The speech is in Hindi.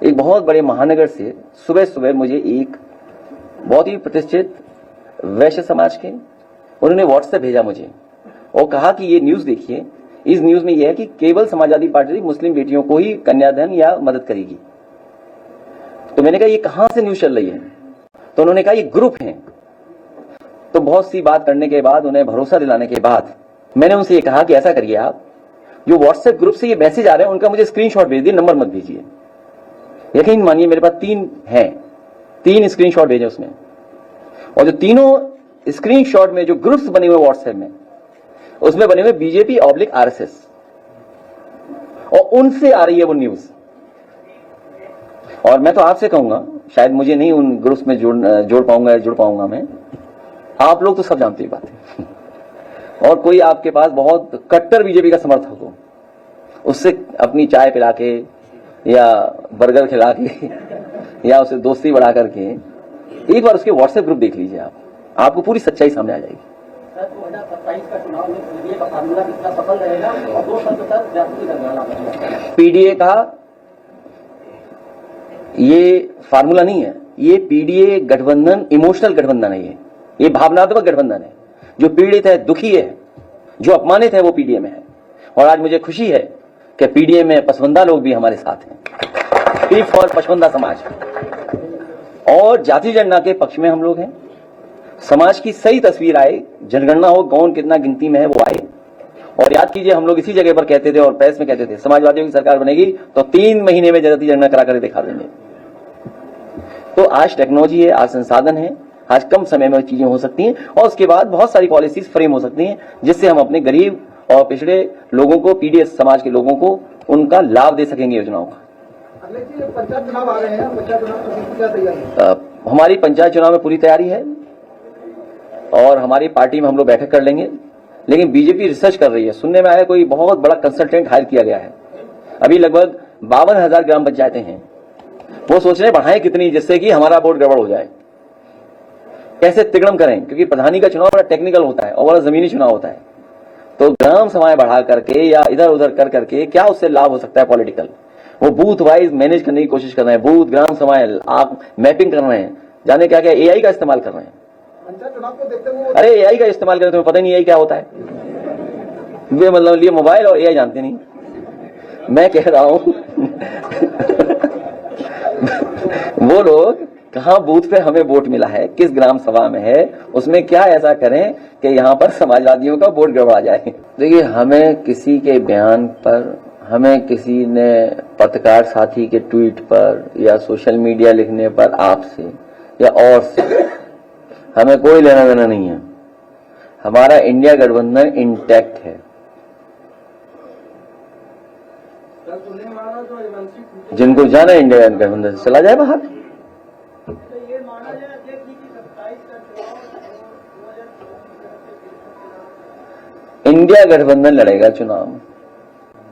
एक बहुत बड़े महानगर से सुबह सुबह मुझे एक बहुत ही प्रतिष्ठित वैश्य समाज के उन्होंने व्हाट्सएप भेजा मुझे और कहा कि ये न्यूज देखिए, इस न्यूज में यह है कि केवल समाजवादी पार्टी मुस्लिम बेटियों को ही कन्यादान या मदद करेगी। तो मैंने कहा ये कहां से न्यूज चल रही है? तो उन्होंने कहा ये ग्रुप है। तो बहुत सी बात करने के बाद, उन्हें भरोसा दिलाने के बाद मैंने उनसे ये कहा कि ऐसा करिए, आप जो व्हाट्सएप ग्रुप से ये मैसेज आ रहे हैं उनका मुझे स्क्रीनशॉट भेज दिए, नंबर मत भेजिए। यकीन मानिए मेरे पास 3 स्क्रीनशॉट भेजे उसमें, और जो तीनों स्क्रीनशॉट में जो ग्रुप्स बने हुए व्हाट्सएप में, उसमें बने हुए बीजेपी / आरएसएस, और उनसे आ रही है वो न्यूज। और मैं तो आपसे कहूंगा, शायद मुझे नहीं उन ग्रुप्स में जुड़ पाऊंगा मैं, आप लोग तो सब जानते ही बात है। और कोई आपके पास बहुत कट्टर बीजेपी का समर्थक हो, उससे अपनी चाय पिला के या बर्गर खिला के या उसे दोस्ती बढ़ा करके एक बार उसके व्हाट्सएप ग्रुप देख लीजिए, आपको पूरी सच्चाई सामने आ जाएगी। 2027 का चुनाव में पीडीए का फार्मूला कितना सफल रहेगा और 2 साल तक जाति का पीडीए का ये फार्मूला नहीं है, ये पीडीए गठबंधन इमोशनल गठबंधन है, ये भावनात्मक गठबंधन है। जो पीड़ित है, दुखी है, जो अपमानित है, वो पीडीए में है। और आज मुझे खुशी है कि पीडीए में पसवंदा लोग भी हमारे साथ हैं, पीठ फॉर पसवंदा समाज, और जाति जनगणना के पक्ष में हम लोग हैं। समाज की सही तस्वीर आए, जनगणना हो, कौन कितना गिनती में है वो आए। और याद कीजिए, हम लोग इसी जगह पर कहते थे और प्रेस में कहते थे समाजवादियों की सरकार बनेगी तो 3 महीने में जाति जनगणना करा कर दिखा देंगे। तो आज टेक्नोलॉजी है, आज संसाधन है, आज कम समय में चीजें हो सकती हैं, और उसके बाद बहुत सारी पॉलिसीज फ्रेम हो सकती हैं जिससे हम अपने गरीब और पिछड़े लोगों को, पीडीएस समाज के लोगों को उनका लाभ दे सकेंगे योजनाओं का। पंचायत चुनाव आ रहे हैं, पंचायत चुनाव की क्या तैयारी? हमारी पंचायत चुनाव में पूरी तैयारी है और हमारी पार्टी में हम लोग बैठक कर लेंगे। लेकिन बीजेपी रिसर्च कर रही है, सुनने में आया कोई बहुत बड़ा कंसल्टेंट हायर किया गया है। अभी लगभग 52,000 ग्राम पंचायतें हैं, वो सोच रहे बढ़ाएं कितनी जिससे कि हमारा वोट गड़बड़ हो जाए, कैसे तिगड़म करें, क्योंकि प्रधानी का चुनाव बड़ा टेक्निकल होता है और बड़ा जमीनी चुनाव होता है। तो ग्राम सभाएं बढ़ा करके या इधर उधर कर करके क्या उससे लाभ हो सकता है पॉलिटिकल, वो बूथ वाइज मैनेज करने की कोशिश कर रहे हैं, बूथ ग्राम सभाएं आप मैपिंग कर रहे हैं, जाने क्या क्या एआई का इस्तेमाल कर रहे हैं। चुनाव को देखते हुए अरे एआई का इस्तेमाल करें, तुम्हें पता नहीं एआई क्या होता है? वे मतलब लिए मोबाइल और एआई जानते नहीं। मैं कह रहा हूं वो लोग कहां बूथ पे हमें वोट मिला है, किस ग्राम सभा में है, उसमें क्या ऐसा करें कि यहां पर समाजवादियों का वोट गड़बड़ा जाए। देखिए, हमें किसी के बयान पर, हमें किसी ने पत्रकार साथी के ट्वीट पर या सोशल मीडिया लिखने पर आपसे या और से हमें कोई लेना देना नहीं है। हमारा इंडिया गठबंधन इंटैक्ट है। जिनको जाना है इंडिया गठबंधन से चला जाए बाहर। इंडिया गठबंधन लड़ेगा चुनाव।